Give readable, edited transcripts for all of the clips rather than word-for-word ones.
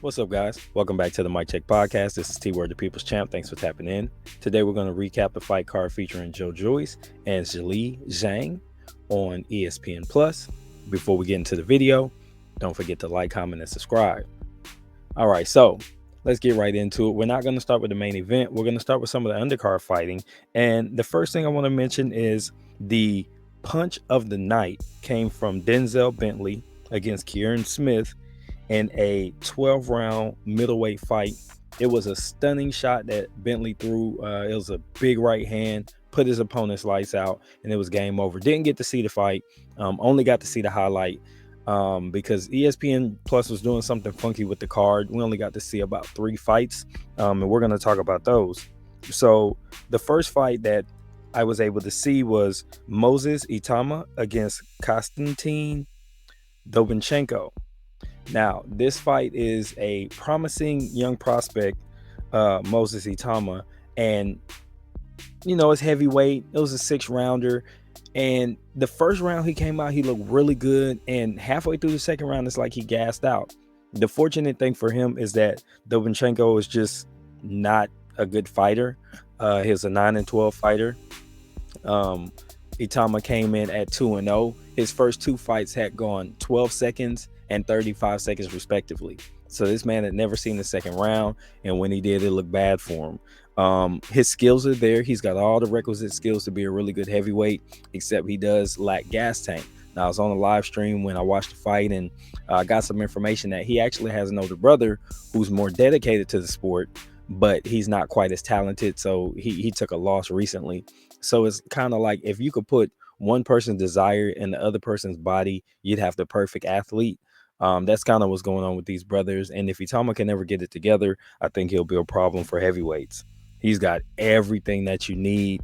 What's up, guys? Welcome back to the Mic Check Podcast. This is T Word, the People's Champ. Thanks for tapping in. Today, we're going to recap the fight card featuring Joyce and Zhang on ESPN Plus. Before we get into the video, don't forget to like, comment, and subscribe. All right, so let's get right into it. We're not going to start with the main event. We're going to start with some of the undercard fighting. And the first thing I want to mention is the punch of the night came from Denzel Bentley against Kieran Smith in a 12-round middleweight fight. It was a stunning shot that Bentley threw. It was a big right hand, put his opponent's lights out, and it was game over. Didn't get to see the fight, only got to see the highlight because ESPN Plus was doing something funky with the card. We only got to see about 3 fights, and we're going to talk about those. So the first fight that I was able to see was Moses Itama against Konstantin Dobinchenko. Now, this fight is a promising young prospect, Moses Itama, and it's heavyweight. It was a 6-rounder, and the first round he came out, he looked really good, and halfway through the second round, it's like he gassed out. The fortunate thing for him is that Dobinchenko is just not a good fighter. He's a 9-12 fighter. Itama came in at 2-0. His first 2 fights had gone 12 seconds and 35 seconds respectively. So this man had never seen the second round, and when he did, it looked bad for him. His skills are there. He's got all the requisite skills to be a really good heavyweight, except he does lack gas tank. Now, I was on a live stream when I watched the fight, and I got some information that he actually has an older brother who's more dedicated to the sport, but he's not quite as talented, so he took a loss recently. So it's kind of like if you could put one person's desire in the other person's body, you'd have the perfect athlete. That's kind of what's going on with these brothers. And if Itama can never get it together, I think he'll be a problem for heavyweights. He's got everything that you need,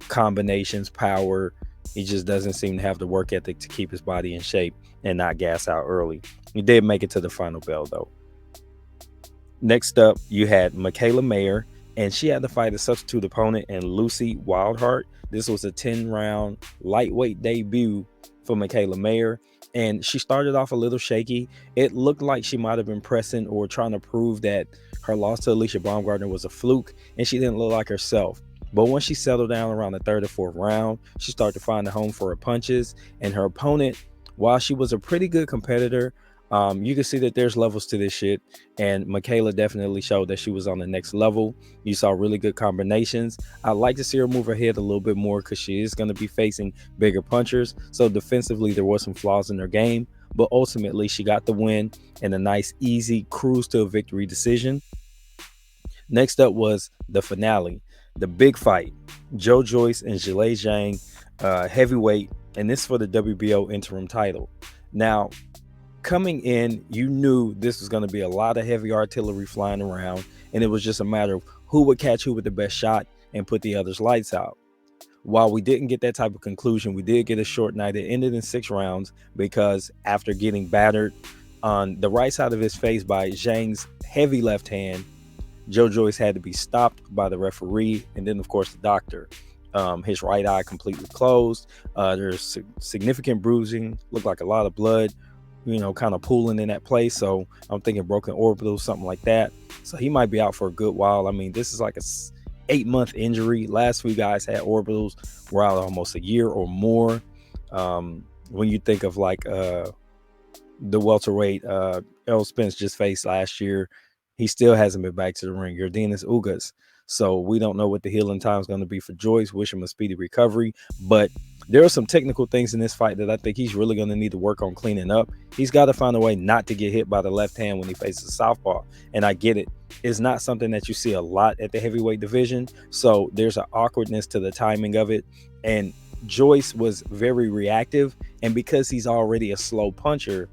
combinations, power. He just doesn't seem to have the work ethic to keep his body in shape and not gas out early. He did make it to the final bell, though. Next up, you had Michaela Mayer, and she had to fight a substitute opponent in Lucy Wildheart. This was a 10-round lightweight debut for Michaela Mayer, and she started off a little shaky. It looked like she might have been pressing or trying to prove that her loss to Alicia Baumgartner was a fluke, and she didn't look like herself. But once she settled down around the 3rd or 4th round, she started to find a home for her punches, and her opponent, while she was a pretty good competitor, you can see that there's levels to this shit, and Michaela definitely showed that she was on the next level. You saw really good combinations. I'd like to see her move her head a little bit more because she is going to be facing bigger punchers. So defensively, there was some flaws in her game, but ultimately she got the win and a nice, easy cruise to a victory decision. Next up was the finale, the big fight, Joyce and Zhang, heavyweight, and this for the WBO interim title. Now, coming in, you knew this was going to be a lot of heavy artillery flying around, and it was just a matter of who would catch who with the best shot and put the other's lights out. While we didn't get that type of conclusion, we did get a short night. It ended in 6 rounds because after getting battered on the right side of his face by Zhang's heavy left hand, Joyce had to be stopped by the referee and then, of course, the doctor. His right eye completely closed. There's significant bruising, looked like a lot of blood, kind of pooling in that place. So I'm thinking broken orbital, something like that. So he might be out for a good while. I mean, this is like a 8-month injury. Last 2 guys had orbitals, were out almost a year or more. When you think of like the welterweight Errol Spence just faced last year, he still hasn't been back to the ring. Yordenis Ugas. So we don't know what the healing time is going to be for Joyce. Wish him a speedy recovery. But there are some technical things in this fight that I think he's really going to need to work on cleaning up. He's got to find a way not to get hit by the left hand when he faces a southpaw. And I get it. It's not something that you see a lot at the heavyweight division. So there's an awkwardness to the timing of it. And Joyce was very reactive. And because he's already a slow puncher,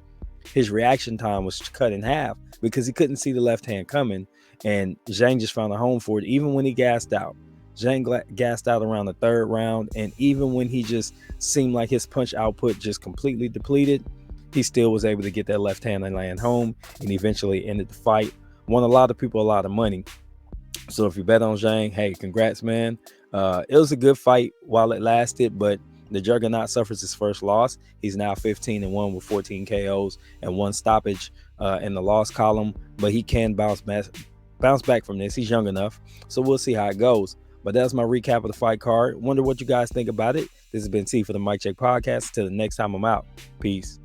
his reaction time was cut in half because he couldn't see the left hand coming. And Zhang just found a home for it, even when he gassed out. Zhang gassed out around the 3rd round, and even when he just seemed like his punch output just completely depleted, he still was able to get that left hand and land home, and eventually ended the fight. Won a lot of people a lot of money. So if you bet on Zhang, hey, congrats, man. It was a good fight while it lasted, but The Juggernaut suffers his first loss. He's now 15-1 with 14 KOs and 1 stoppage in the loss column, but he can bounce back from this. He's young enough, so we'll see how it goes. But that's my recap of the fight card. Wonder what you guys think about it. This has been T for the Mic Check Podcast. Till the next time I'm out. Peace.